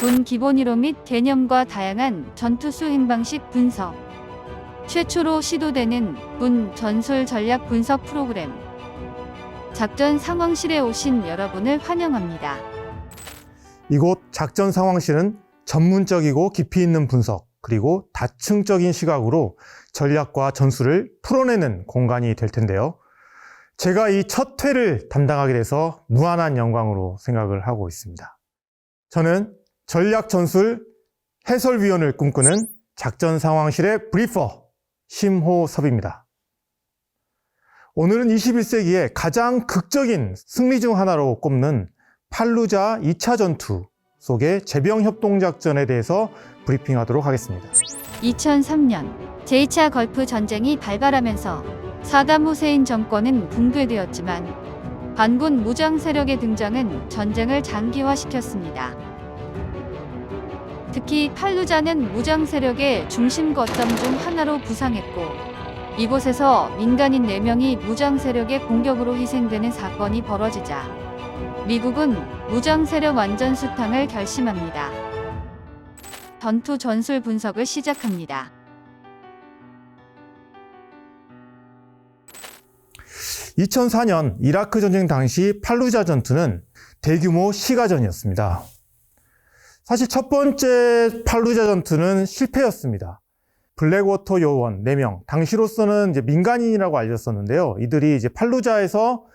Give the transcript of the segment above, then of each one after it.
군 기본이론 및 개념과 다양한 전투 수행 방식 분석. 최초로 시도되는 군 전술 전략 분석 프로그램. 작전 상황실에 오신 여러분을 환영합니다. 이곳 작전 상황실은 전문적이고 깊이 있는 분석, 그리고 다층적인 시각으로 전략과 전술을 풀어내는 공간이 될 텐데요. 제가 이 첫 회를 담당하게 돼서 무한한 영광으로 생각을 하고 있습니다. 저는 전략 전술 해설위원을 꿈꾸는 작전 상황실의 브리퍼 심호섭입니다. 오늘은 21세기의 가장 극적인 승리 중 하나로 꼽는 팔루자 2차 전투 속의 제병협동작전에 대해서 브리핑하도록 하겠습니다. 2003년 제2차 걸프 전쟁이 발발하면서 사담 후세인 정권은 붕괴되었지만 반군 무장 세력의 등장은 전쟁을 장기화시켰습니다. 특히 팔루자는 무장 세력의 중심 거점 중 하나로 부상했고, 이곳에서 민간인 4명이 무장 세력의 공격으로 희생되는 사건이 벌어지자 미국은 무장 세력 완전 수탕을 결심합니다. 전투 전술 분석을 시작합니다. (2004년) 이라크 전쟁 당시 팔루자 전투는 대규모 시가전이었습니다. 사실 첫 번째 팔루자 전투는 실패였습니다. 블랙워터 요원 4명, 당시로서는 이제 민간인이라고 알렸었는데요. 이들이 이제 팔루자에서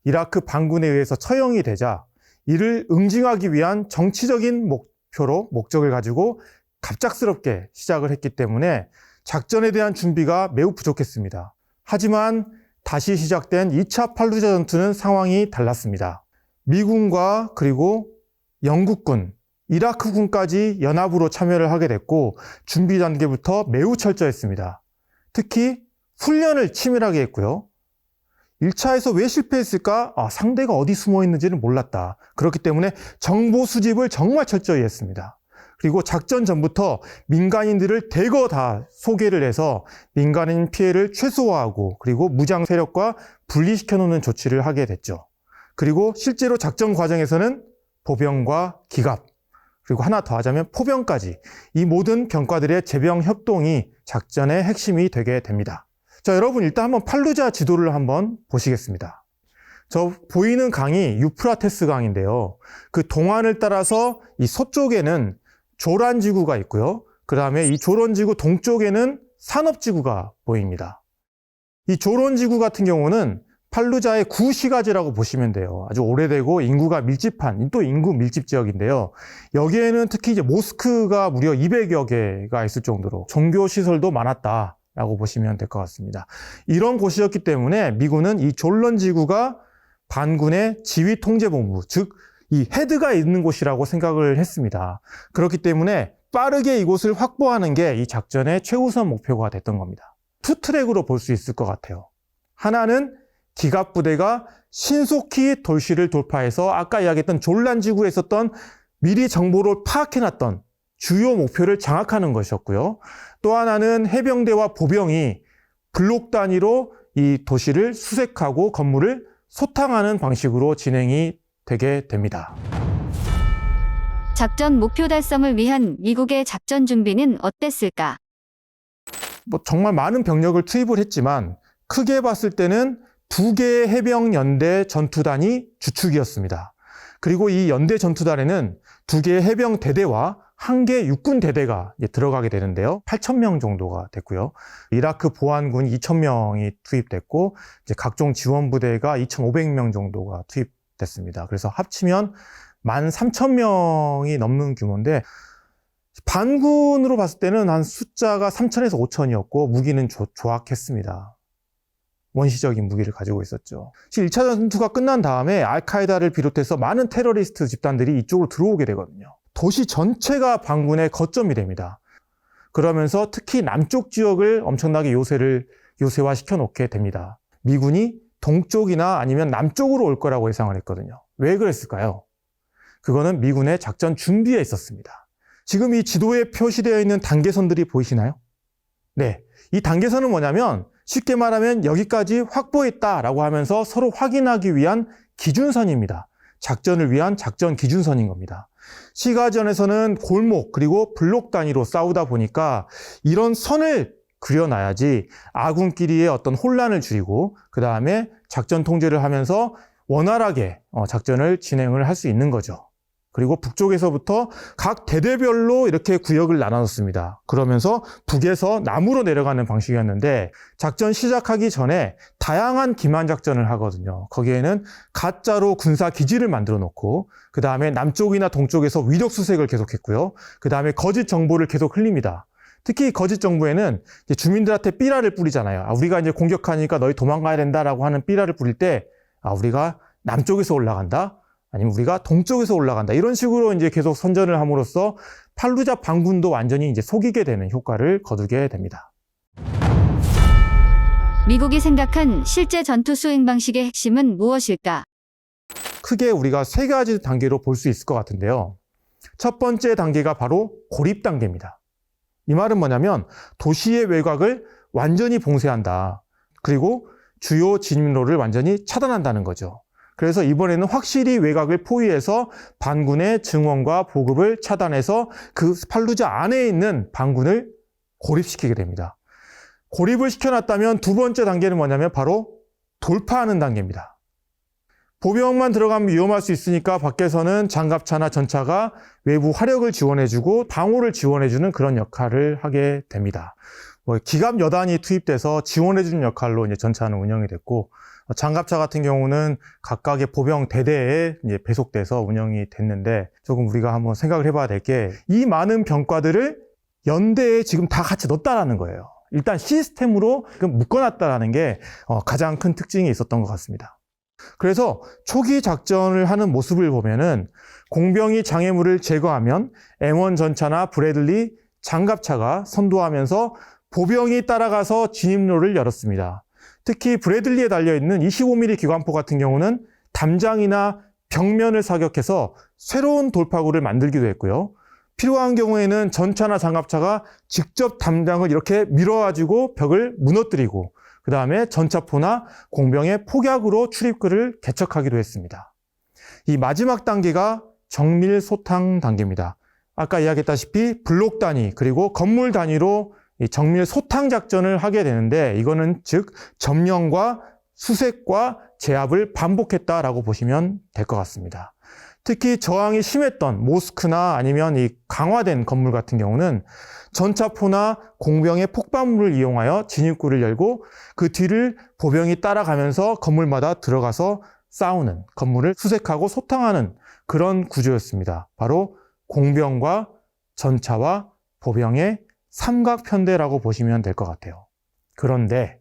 이라크 반군에 의해서 처형이 되자 이를 응징하기 위한 정치적인 목적을 가지고 갑작스럽게 시작을 했기 때문에 작전에 대한 준비가 매우 부족했습니다. 하지만 다시 시작된 2차 팔루자 전투는 상황이 달랐습니다. 미군과 그리고 영국군, 이라크군까지 연합으로 참여를 하게 됐고 준비 단계부터 매우 철저했습니다. 특히 훈련을 치밀하게 했고요. 1차에서 왜 실패했을까? 상대가 어디 숨어 있는지는 몰랐다. 그렇기 때문에 정보 수집을 정말 철저히 했습니다. 그리고 작전 전부터 민간인들을 대거 다 소개를 해서 민간인 피해를 최소화하고 그리고 무장 세력과 분리시켜 놓는 조치를 하게 됐죠. 그리고 실제로 작전 과정에서는 보병과 기갑, 그리고 하나 더 하자면 포병까지 이 모든 병과들의 제병 협동이 작전의 핵심이 되게 됩니다. 자, 여러분 일단 한번 팔루자 지도를 한번 보시겠습니다. 저 보이는 강이 유프라테스 강인데요. 그 동안을 따라서 이 서쪽에는 조란지구가 있고요. 그 다음에 이 조란지구 동쪽에는 산업지구가 보입니다. 이 조란지구 같은 경우는 팔루자의 구시가지라고 보시면 돼요. 아주 오래되고 인구가 밀집한 또 인구 밀집 지역인데요. 여기에는 특히 이제 모스크가 무려 200여 개가 있을 정도로 종교 시설도 많았다라고 보시면 될 것 같습니다. 이런 곳이었기 때문에 미군은 이 졸런지구가 반군의 지휘 통제본부, 즉 이 헤드가 있는 곳이라고 생각을 했습니다. 그렇기 때문에 빠르게 이곳을 확보하는 게 이 작전의 최우선 목표가 됐던 겁니다. 투 트랙으로 볼 수 있을 것 같아요. 하나는 기갑 부대가 신속히 돌시를 돌파해서 아까 이야기했던 졸란지구에 있었던 미리 정보를 파악해놨던 주요 목표를 장악하는 것이었고요. 또 하나는 해병대와 보병이 블록 단위로 이 도시를 수색하고 건물을 소탕하는 방식으로 진행이 되게 됩니다. 작전 목표 달성을 위한 미국의 작전 준비는 어땠을까? 정말 많은 병력을 투입을 했지만 크게 봤을 때는 2개의 해병연대 전투단이 주축이었습니다. 그리고 이 연대 전투단에는 2개의 해병대대와 1개 육군대대가 들어가게 되는데요. 8,000명 정도가 됐고요. 이라크 보안군 2,000명이 투입됐고 이제 각종 지원부대가 2,500명 정도가 투입됐습니다. 그래서 합치면 13,000명이 넘는 규모인데 반군으로 봤을 때는 한 숫자가 3,000에서 5,000이었고 무기는 조악했습니다. 원시적인 무기를 가지고 있었죠. 1차 전투가 끝난 다음에 알카에다를 비롯해서 많은 테러리스트 집단들이 이쪽으로 들어오게 되거든요. 도시 전체가 반군의 거점이 됩니다. 그러면서 특히 남쪽 지역을 엄청나게 요새화시켜 놓게 됩니다. 미군이 동쪽이나 아니면 남쪽으로 올 거라고 예상을 했거든요. 왜 그랬을까요? 그거는 미군의 작전 준비에 있었습니다. 지금 이 지도에 표시되어 있는 단계선들이 보이시나요? 네, 이 단계선은 뭐냐면 쉽게 말하면 여기까지 확보했다라고 하면서 서로 확인하기 위한 기준선입니다. 작전을 위한 작전 기준선인 겁니다. 시가전에서는 골목 그리고 블록 단위로 싸우다 보니까 이런 선을 그려놔야지 아군끼리의 어떤 혼란을 줄이고 그 다음에 작전 통제를 하면서 원활하게 작전을 진행을 할 수 있는 거죠. 그리고 북쪽에서부터 각 대대별로 이렇게 구역을 나눠놓습니다. 그러면서 북에서 남으로 내려가는 방식이었는데 작전 시작하기 전에 다양한 기만 작전을 하거든요. 거기에는 가짜로 군사 기지를 만들어 놓고 그 다음에 남쪽이나 동쪽에서 위력 수색을 계속했고요. 그 다음에 거짓 정보를 계속 흘립니다. 특히 거짓 정보에는 주민들한테 삐라를 뿌리잖아요. 우리가 이제 공격하니까 너희 도망가야 된다라고 하는 삐라를 뿌릴 때 우리가 남쪽에서 올라간다. 아니면 우리가 동쪽에서 올라간다. 이런 식으로 이제 계속 선전을 함으로써 팔루자 반군도 완전히 이제 속이게 되는 효과를 거두게 됩니다. 미국이 생각한 실제 전투 수행 방식의 핵심은 무엇일까? 크게 우리가 세 가지 단계로 볼 수 있을 것 같은데요. 첫 번째 단계가 바로 고립 단계입니다. 이 말은 뭐냐면 도시의 외곽을 완전히 봉쇄한다. 그리고 주요 진입로를 완전히 차단한다는 거죠. 그래서 이번에는 확실히 외곽을 포위해서 반군의 증원과 보급을 차단해서 그 팔루자 안에 있는 반군을 고립시키게 됩니다. 고립을 시켜놨다면 두 번째 단계는 뭐냐면 바로 돌파하는 단계입니다. 보병만 들어가면 위험할 수 있으니까 밖에서는 장갑차나 전차가 외부 화력을 지원해주고 방호를 지원해주는 그런 역할을 하게 됩니다. 기갑 여단이 투입돼서 지원해주는 역할로 이제 전차는 운영이 됐고 장갑차 같은 경우는 각각의 보병 대대에 이제 배속돼서 운영이 됐는데 조금 우리가 한번 생각을 해봐야 될 게 이 많은 병과들을 연대에 지금 다 같이 넣었다라는 거예요. 일단 시스템으로 묶어놨다라는 게 가장 큰 특징이 있었던 것 같습니다. 그래서 초기 작전을 하는 모습을 보면은 공병이 장애물을 제거하면 M1 전차나 브래들리 장갑차가 선도하면서 보병이 따라가서 진입로를 열었습니다. 특히 브래들리에 달려있는 25mm 기관포 같은 경우는 담장이나 벽면을 사격해서 새로운 돌파구를 만들기도 했고요. 필요한 경우에는 전차나 장갑차가 직접 담장을 이렇게 밀어가지고 벽을 무너뜨리고 그 다음에 전차포나 공병의 폭약으로 출입구를 개척하기도 했습니다. 이 마지막 단계가 정밀 소탕 단계입니다. 아까 이야기했다시피 블록 단위 그리고 건물 단위로 이 정밀 소탕 작전을 하게 되는데 이거는 즉 점령과 수색과 제압을 반복했다라고 보시면 될 것 같습니다. 특히 저항이 심했던 모스크나 아니면 이 강화된 건물 같은 경우는 전차포나 공병의 폭발물을 이용하여 진입구를 열고 그 뒤를 보병이 따라가면서 건물마다 들어가서 싸우는, 건물을 수색하고 소탕하는 그런 구조였습니다. 바로 공병과 전차와 보병의 삼각편대라고 보시면 될 것 같아요. 그런데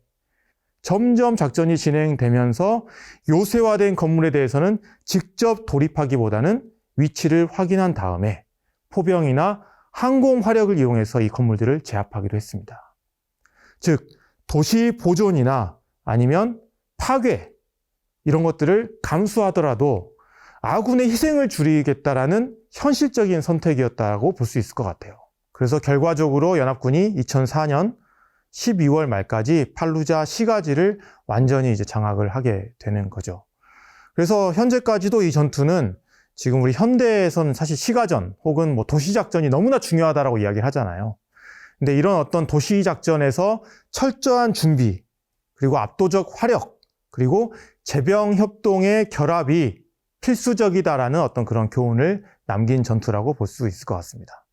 점점 작전이 진행되면서 요새화된 건물에 대해서는 직접 돌입하기보다는 위치를 확인한 다음에 포병이나 항공 화력을 이용해서 이 건물들을 제압하기로 했습니다. 즉 도시 보존이나 아니면 파괴 이런 것들을 감수하더라도 아군의 희생을 줄이겠다라는 현실적인 선택이었다고 볼 수 있을 것 같아요. 그래서 결과적으로 연합군이 2004년 12월 말까지 팔루자 시가지를 완전히 이제 장악을 하게 되는 거죠. 그래서 현재까지도 이 전투는 지금 우리 현대에서는 사실 시가전 혹은 도시작전이 너무나 중요하다라고 이야기를 하잖아요. 근데 이런 어떤 도시작전에서 철저한 준비, 그리고 압도적 화력, 그리고 제병 협동의 결합이 필수적이다라는 어떤 그런 교훈을 남긴 전투라고 볼 수 있을 것 같습니다.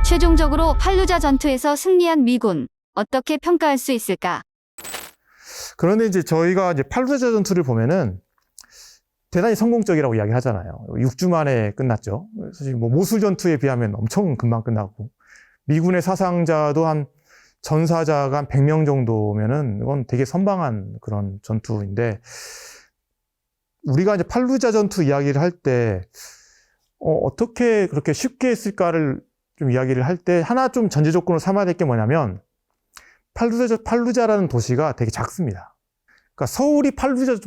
최종적으로 팔루자 전투에서 승리한 미군, 어떻게 평가할 수 있을까? 그런데 이제 저희가 이제 팔루자 전투를 보면은 대단히 성공적이라고 이야기를 하잖아요. 6주 만에 끝났죠. 사실 모술 전투에 비하면 엄청 금방 끝나고 미군의 사상자도 한 전사자가 한 100명 정도면은 이건 되게 선방한 그런 전투인데 우리가 이제 팔루자 전투 이야기를 할 때 어떻게 그렇게 쉽게 했을까를 좀 이야기를 할 때 하나 좀 전제 조건으로 삼아야 될 게 뭐냐면 팔루자라는 도시가 되게 작습니다. 그러니까 서울이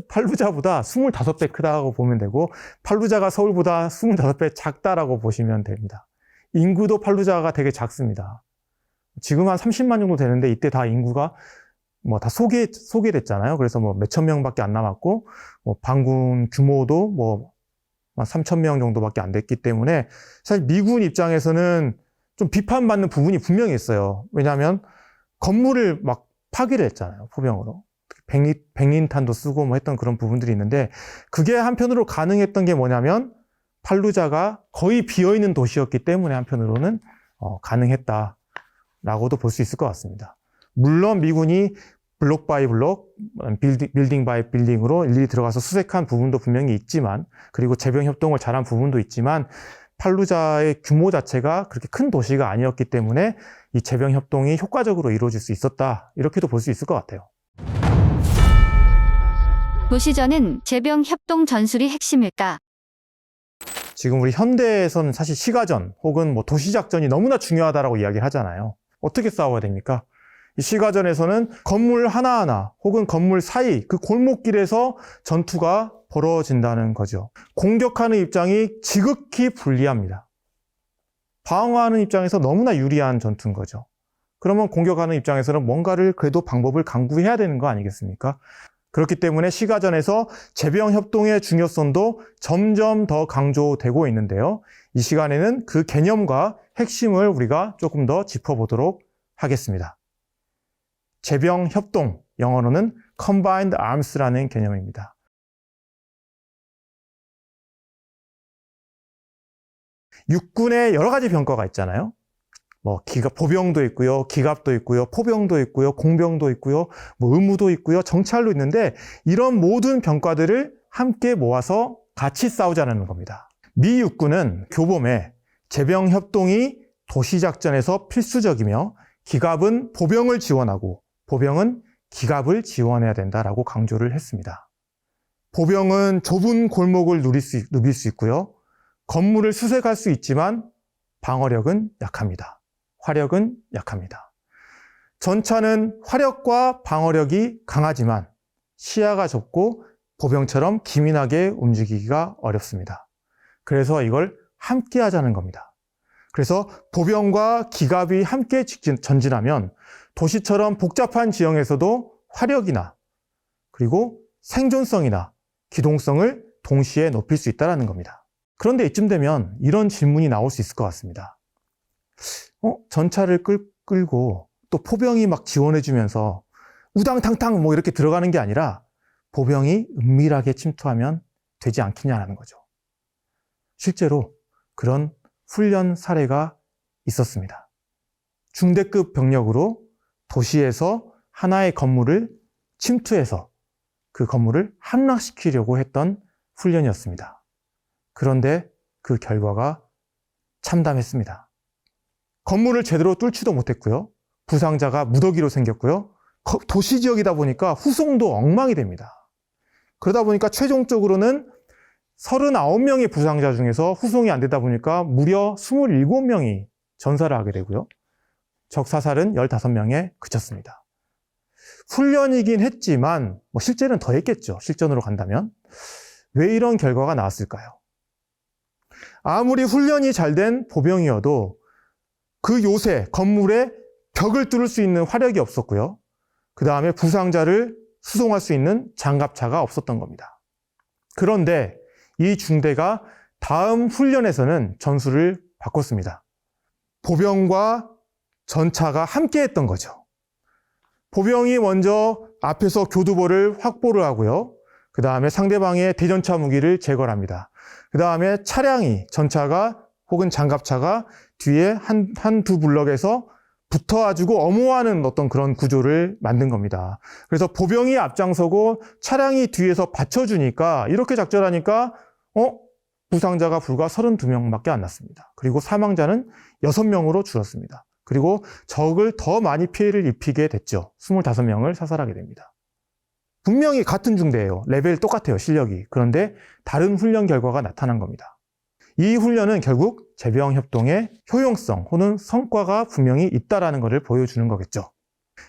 팔루자보다 25배 크다고 보면 되고 팔루자가 서울보다 25배 작다라고 보시면 됩니다. 인구도 팔루자가 되게 작습니다. 지금 한 30만 정도 되는데 이때 다 인구가 뭐 다 소개됐잖아요. 그래서 뭐 몇천 명밖에 안 남았고, 뭐 반군 규모도 뭐 3천 명 정도밖에 안 됐기 때문에 사실 미군 입장에서는 좀 비판받는 부분이 분명히 있어요. 왜냐하면 건물을 막 파괴를 했잖아요. 포병으로. 백린탄도 쓰고 뭐 했던 그런 부분들이 있는데, 그게 한편으로 가능했던 게 뭐냐면 팔루자가 거의 비어있는 도시였기 때문에 한편으로는 가능했다라고도 볼 수 있을 것 같습니다. 물론 미군이 블록 바이 블록, 빌딩 바이 빌딩으로 일일이 들어가서 수색한 부분도 분명히 있지만, 그리고 재병 협동을 잘한 부분도 있지만, 팔루자의 규모 자체가 그렇게 큰 도시가 아니었기 때문에 이 재병 협동이 효과적으로 이루어질 수 있었다, 이렇게도 볼 수 있을 것 같아요. 도시전은 재병 협동 전술이 핵심일까? 지금 우리 현대에서는 사실 시가전 혹은 뭐 도시작전이 너무나 중요하다라고 이야기를 하잖아요. 어떻게 싸워야 됩니까? 이 시가전에서는 건물 하나하나 혹은 건물 사이 그 골목길에서 전투가 벌어진다는 거죠. 공격하는 입장이 지극히 불리합니다. 방어하는 입장에서 너무나 유리한 전투인 거죠. 그러면 공격하는 입장에서는 뭔가를 그래도 방법을 강구해야 되는 거 아니겠습니까? 그렇기 때문에 시가전에서 재병 협동의 중요성도 점점 더 강조되고 있는데요. 이 시간에는 그 개념과 핵심을 우리가 조금 더 짚어보도록 하겠습니다. 재병 협동, 영어로는 Combined Arms라는 개념입니다. 육군에 여러 가지 병과가 있잖아요. 뭐 보병도 있고요, 기갑도 있고요, 포병도 있고요, 공병도 있고요, 뭐 의무도 있고요, 정찰도 있는데, 이런 모든 병과들을 함께 모아서 같이 싸우자는 겁니다. 미 육군은 교범에 재병 협동이 도시작전에서 필수적이며 기갑은 보병을 지원하고 보병은 기갑을 지원해야 된다라고 강조를 했습니다. 보병은 좁은 골목을 누빌 수 있고요, 건물을 수색할 수 있지만 방어력은 약합니다. 화력은 약합니다. 전차는 화력과 방어력이 강하지만 시야가 좁고 보병처럼 기민하게 움직이기가 어렵습니다. 그래서 이걸 함께 하자는 겁니다. 그래서 보병과 기갑이 함께 전진하면 도시처럼 복잡한 지형에서도 화력이나 그리고 생존성이나 기동성을 동시에 높일 수 있다는 겁니다. 그런데 이쯤 되면 이런 질문이 나올 수 있을 것 같습니다. 전차를 끌고 또 포병이 막 지원해주면서 우당탕탕 뭐 이렇게 들어가는 게 아니라 보병이 은밀하게 침투하면 되지 않겠냐는 거죠. 실제로 그런 훈련 사례가 있었습니다. 중대급 병력으로 도시에서 하나의 건물을 침투해서 그 건물을 함락시키려고 했던 훈련이었습니다. 그런데 그 결과가 참담했습니다. 건물을 제대로 뚫지도 못했고요. 부상자가 무더기로 생겼고요. 도시 지역이다 보니까 후송도 엉망이 됩니다. 그러다 보니까 최종적으로는 39명의 부상자 중에서 후송이 안 되다 보니까 무려 27명이 전사를 하게 되고요. 적사살은 15명에 그쳤습니다. 훈련이긴 했지만 뭐 실제는 더 했겠죠. 실전으로 간다면. 왜 이런 결과가 나왔을까요? 아무리 훈련이 잘 된 보병이어도 그 요새 건물에 벽을 뚫을 수 있는 화력이 없었고요. 그 다음에 부상자를 수송할 수 있는 장갑차가 없었던 겁니다. 그런데 이 중대가 다음 훈련에서는 전술을 바꿨습니다. 보병과 전차가 함께 했던 거죠. 보병이 먼저 앞에서 교두보를 확보를 하고요. 그 다음에 상대방의 대전차 무기를 제거합니다. 그 다음에 차량이, 전차가 혹은 장갑차가 뒤에 한두 블럭에서 붙어가지고 엄호하는 어떤 그런 구조를 만든 겁니다. 그래서 보병이 앞장서고 차량이 뒤에서 받쳐주니까, 이렇게 작전하니까 부상자가 불과 32명밖에 안 났습니다. 그리고 사망자는 6명으로 줄었습니다. 그리고 적을 더 많이 피해를 입히게 됐죠. 25명을 사살하게 됩니다. 분명히 같은 중대예요. 레벨 똑같아요, 실력이. 그런데 다른 훈련 결과가 나타난 겁니다. 이 훈련은 결국 재병협동의 효용성 혹은 성과가 분명히 있다라는 것을 보여주는 거겠죠.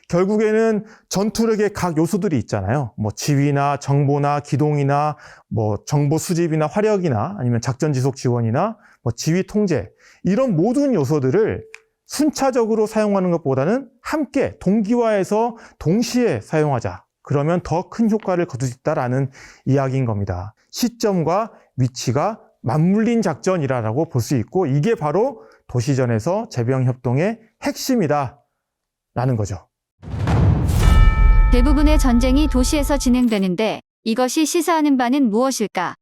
결국에는 전투력의 각 요소들이 있잖아요. 뭐 지휘나 정보나 기동이나 뭐 정보 수집이나 화력이나 아니면 작전 지속 지원이나 뭐 지휘 통제, 이런 모든 요소들을 순차적으로 사용하는 것보다는 함께 동기화해서 동시에 사용하자. 그러면 더 큰 효과를 거둘 수 있다라는 이야기인 겁니다. 시점과 위치가 맞물린 작전이라고 볼 수 있고 이게 바로 도시전에서 재병협동의 핵심이다 라는 거죠. 대부분의 전쟁이 도시에서 진행되는데 이것이 시사하는 바는 무엇일까?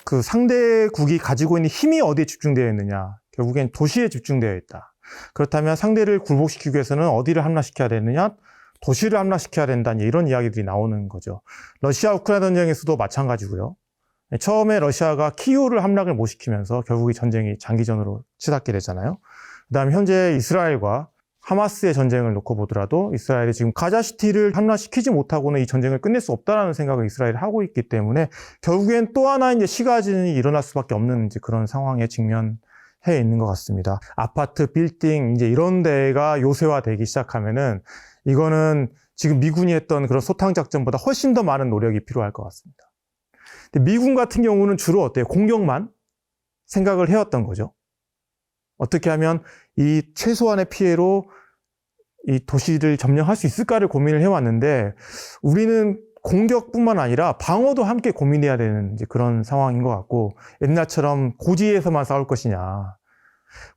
그 상대국이 가지고 있는 힘이 어디에 집중되어 있느냐. 결국엔 도시에 집중되어 있다. 그렇다면 상대를 굴복시키기 위해서는 어디를 함락시켜야 되느냐? 도시를 함락시켜야 된다. 이런 이야기들이 나오는 거죠. 러시아 우크라이나 전쟁에서도 마찬가지고요. 처음에 러시아가 키이우를 함락을 못 시키면서 결국 이 전쟁이 장기전으로 치닫게 되잖아요. 그다음에 현재 이스라엘과 하마스의 전쟁을 놓고 보더라도 이스라엘이 지금 가자시티를 함락시키지 못하고는 이 전쟁을 끝낼 수 없다라는 생각을 이스라엘이 하고 있기 때문에 결국엔 또 하나 이제 시가전이 일어날 수밖에 없는 이제 그런 상황에 직면해 있는 것 같습니다. 아파트, 빌딩 이제 이런 데가 요새화되기 시작하면은 이거는 지금 미군이 했던 그런 소탕 작전보다 훨씬 더 많은 노력이 필요할 것 같습니다. 근데 미군 같은 경우는 주로 어때요? 공격만 생각을 해왔던 거죠. 어떻게 하면 이 최소한의 피해로 이 도시를 점령할 수 있을까를 고민을 해왔는데 우리는 공격뿐만 아니라 방어도 함께 고민해야 되는 이제 그런 상황인 것 같고 옛날처럼 고지에서만 싸울 것이냐.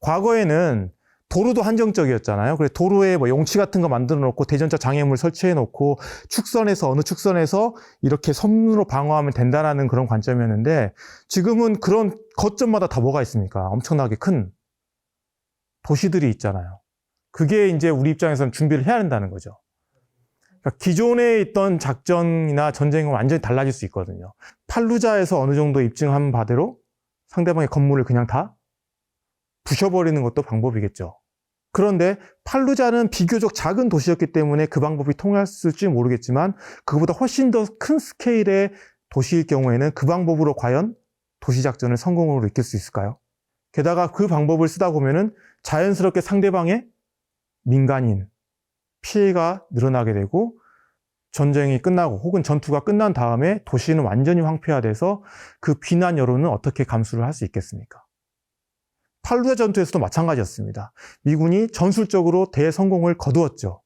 과거에는 도로도 한정적이었잖아요. 그래서 도로에 뭐 용치 같은 거 만들어 놓고 대전차 장애물 설치해 놓고 축선에서 어느 축선에서 이렇게 섬으로 방어하면 된다라는 그런 관점이었는데 지금은 그런 거점마다 다 뭐가 있습니까? 엄청나게 큰 도시들이 있잖아요. 그게 이제 우리 입장에서는 준비를 해야 된다는 거죠. 그러니까 기존에 있던 작전이나 전쟁은 완전히 달라질 수 있거든요. 팔루자에서 어느 정도 입증한 바대로 상대방의 건물을 그냥 다 부셔버리는 것도 방법이겠죠. 그런데 팔루자는 비교적 작은 도시였기 때문에 그 방법이 통했을지 모르겠지만 그보다 훨씬 더 큰 스케일의 도시일 경우에는 그 방법으로 과연 도시작전을 성공으로 이끌 수 있을까요? 게다가 그 방법을 쓰다 보면은 자연스럽게 상대방의 민간인 피해가 늘어나게 되고 전쟁이 끝나고 혹은 전투가 끝난 다음에 도시는 완전히 황폐화돼서 그 비난 여론은 어떻게 감수를 할 수 있겠습니까? 팔루자 전투에서도 마찬가지였습니다. 미군이 전술적으로 대성공을 거두었죠.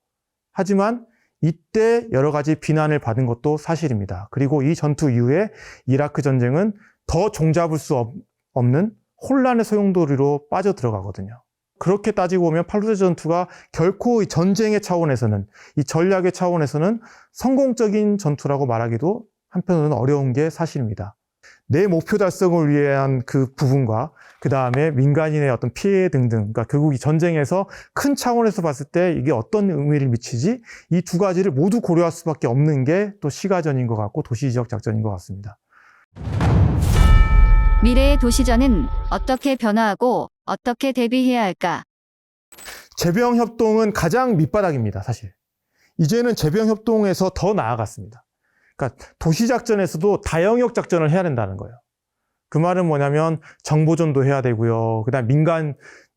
하지만 이때 여러 가지 비난을 받은 것도 사실입니다. 그리고 이 전투 이후에 이라크 전쟁은 더 종잡을 수 없는 혼란의 소용돌이로 빠져들어가거든요. 그렇게 따지고 보면 팔루자 전투가 결코 이 전쟁의 차원에서는 이 전략의 차원에서는 성공적인 전투라고 말하기도 한편으로는 어려운 게 사실입니다. 내 목표 달성을 위한 그 부분과 그 다음에 민간인의 어떤 피해 등등, 그러니까 결국 이 전쟁에서 큰 차원에서 봤을 때 이게 어떤 의미를 미치지 이 두 가지를 모두 고려할 수밖에 없는 게 또 시가전인 것 같고 도시지역 작전인 것 같습니다. 미래의 도시전은 어떻게 변화하고 어떻게 대비해야 할까? 재병협동은 가장 밑바닥입니다, 사실. 이제는 재병협동에서 더 나아갔습니다. 그러니까 도시작전에서도 다영역 작전을 해야 된다는 거예요. 그 말은 뭐냐면 정보전도 해야 되고요. 그다음 민간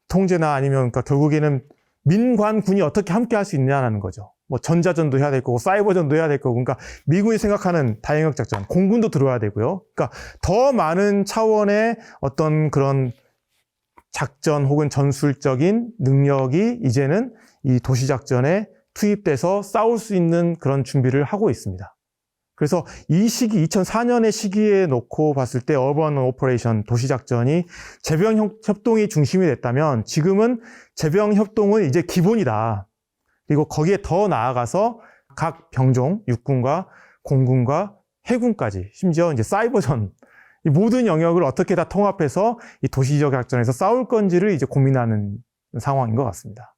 통제나 아니면 그러니까 결국에는 민관군이 어떻게 함께 할 수 있냐는 거죠. 뭐 전자전도 해야 될 거고 사이버전도 해야 될 거고 그러니까 미군이 생각하는 다영역 작전, 공군도 들어야 되고요. 그러니까 더 많은 차원의 어떤 그런 작전 혹은 전술적인 능력이 이제는 이 도시작전에 투입돼서 싸울 수 있는 그런 준비를 하고 있습니다. 그래서 이 시기, 2004년의 시기에 놓고 봤을 때 어번 오퍼레이션 도시작전이 재병협동이 중심이 됐다면 지금은 재병협동은 이제 기본이다. 그리고 거기에 더 나아가서 각 병종, 육군과 공군과 해군까지 심지어 이제 사이버전 이 모든 영역을 어떻게 다 통합해서 이 도시지역 작전에서 싸울 건지를 이제 고민하는 상황인 것 같습니다.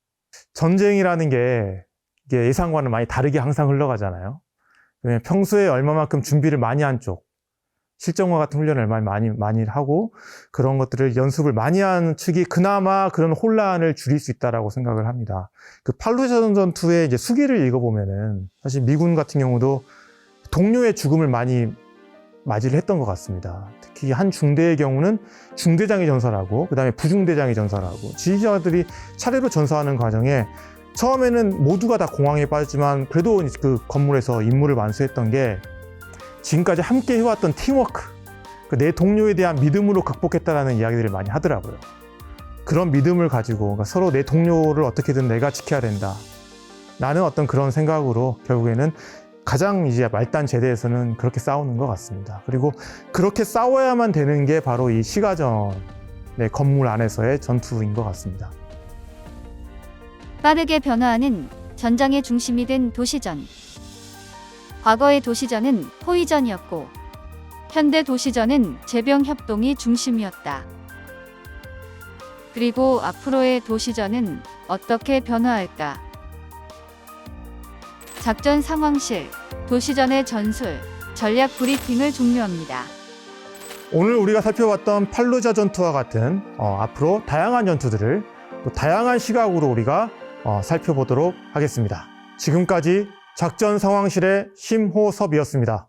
전쟁이라는 게 이게 예상과는 많이 다르게 항상 흘러가잖아요. 평소에 얼마만큼 준비를 많이 한 쪽, 실전과 같은 훈련을 많이 하고 그런 것들을 연습을 많이 한 측이 그나마 그런 혼란을 줄일 수 있다라고 생각을 합니다. 그 팔루자 전투의 이제 수기를 읽어보면은 사실 미군 같은 경우도 동료의 죽음을 많이 맞이를 했던 것 같습니다. 특히 한 중대의 경우는 중대장이 전사하고 그 다음에 부중대장이 전사하고 지휘자들이 차례로 전사하는 과정에 처음에는 모두가 다 공황에 빠졌지만 그래도 그 건물에서 임무를 완수했던 게 지금까지 함께 해왔던 팀워크, 내 동료에 대한 믿음으로 극복했다라는 이야기들을 많이 하더라고요. 그런 믿음을 가지고 그러니까 서로 내 동료를 어떻게든 내가 지켜야 된다. 나는 어떤 그런 생각으로 결국에는 가장 이제 말단 제대에서는 그렇게 싸우는 것 같습니다. 그리고 그렇게 싸워야만 되는 게 바로 이 시가전의 건물 안에서의 전투인 것 같습니다. 빠르게 변화하는 전장의 중심이 된 도시전. 과거의 도시전은 포위전이었고 현대 도시전은 제병 협동이 중심이었다. 그리고 앞으로의 도시전은 어떻게 변화할까? 작전 상황실, 도시전의 전술, 전략 브리핑을 종료합니다. 오늘 우리가 살펴봤던 팔루자 전투와 같은 앞으로 다양한 전투들을 또 다양한 시각으로 우리가 살펴보도록 하겠습니다. 지금까지 작전 상황실의 심호섭이었습니다.